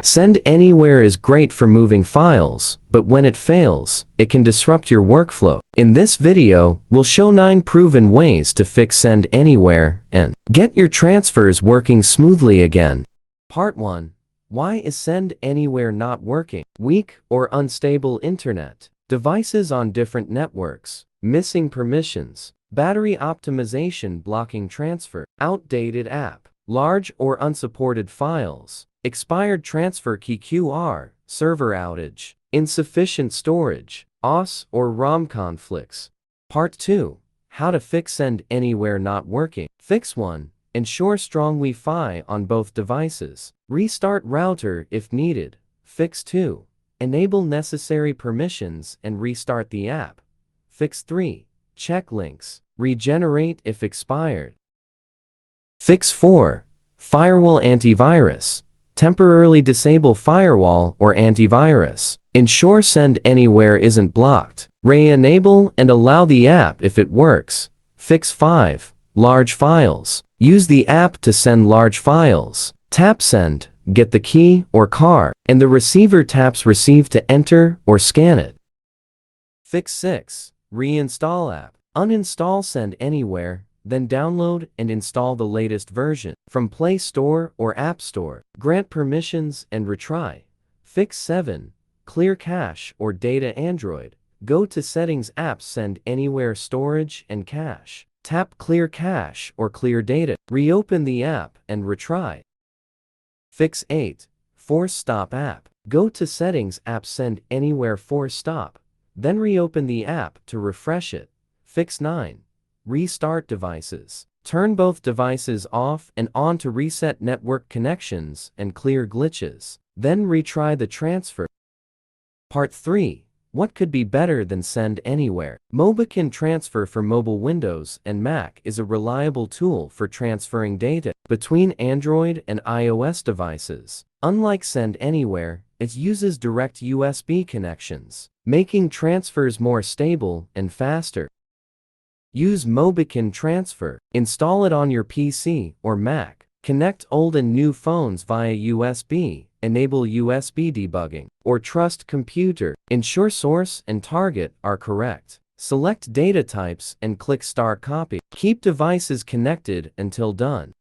Send Anywhere is great for moving files, but when it fails, it can disrupt your workflow. In this video, we'll show 9 proven ways to fix Send Anywhere and get your transfers working smoothly again. Part 1. Why is Send Anywhere not working? Weak or unstable internet, devices on different networks, missing permissions, battery optimization blocking transfer, outdated app, large or unsupported files, expired transfer key QR, server outage, insufficient storage, OS or ROM conflicts. Part 2. How to fix Send Anywhere not working. Fix 1. Ensure strong Wi-Fi on both devices. Restart router if needed. Fix 2. Enable necessary permissions and restart the app. Fix 3. Check links. Regenerate if expired. Fix 4. Firewall antivirus. Temporarily disable firewall or antivirus. Ensure Send Anywhere isn't blocked. Re-enable and allow the app if it works. Fix 5. Large files. Use the app to send large files. Tap Send, get the key or car, and the receiver taps Receive to enter or scan it. Fix 6. Reinstall app. Uninstall Send Anywhere, then download and install the latest version from Play Store or App Store. Grant permissions and retry. Fix 7. Clear cache or data Android. Go to Settings Apps Send Anywhere Storage and Cache. Tap Clear Cache or Clear Data. Reopen the app and retry. Fix 8. Force Stop app. Go to Settings Apps Send Anywhere Force Stop. Then reopen the app to refresh it. Fix 9. Restart devices. Turn both devices off and on to reset network connections and clear glitches. Then retry the transfer. Part 3. What could be better than Send Anywhere? Mobican Transfer for mobile Windows and Mac is a reliable tool for transferring data between Android and iOS devices. Unlike Send Anywhere, it uses direct USB connections, making transfers more stable and faster. Use Mobican Transfer. Install it on your PC or Mac. Connect old and new phones via USB. Enable USB debugging. Or trust computer. Ensure source and target are correct. Select data types and click Start Copy. Keep devices connected until done.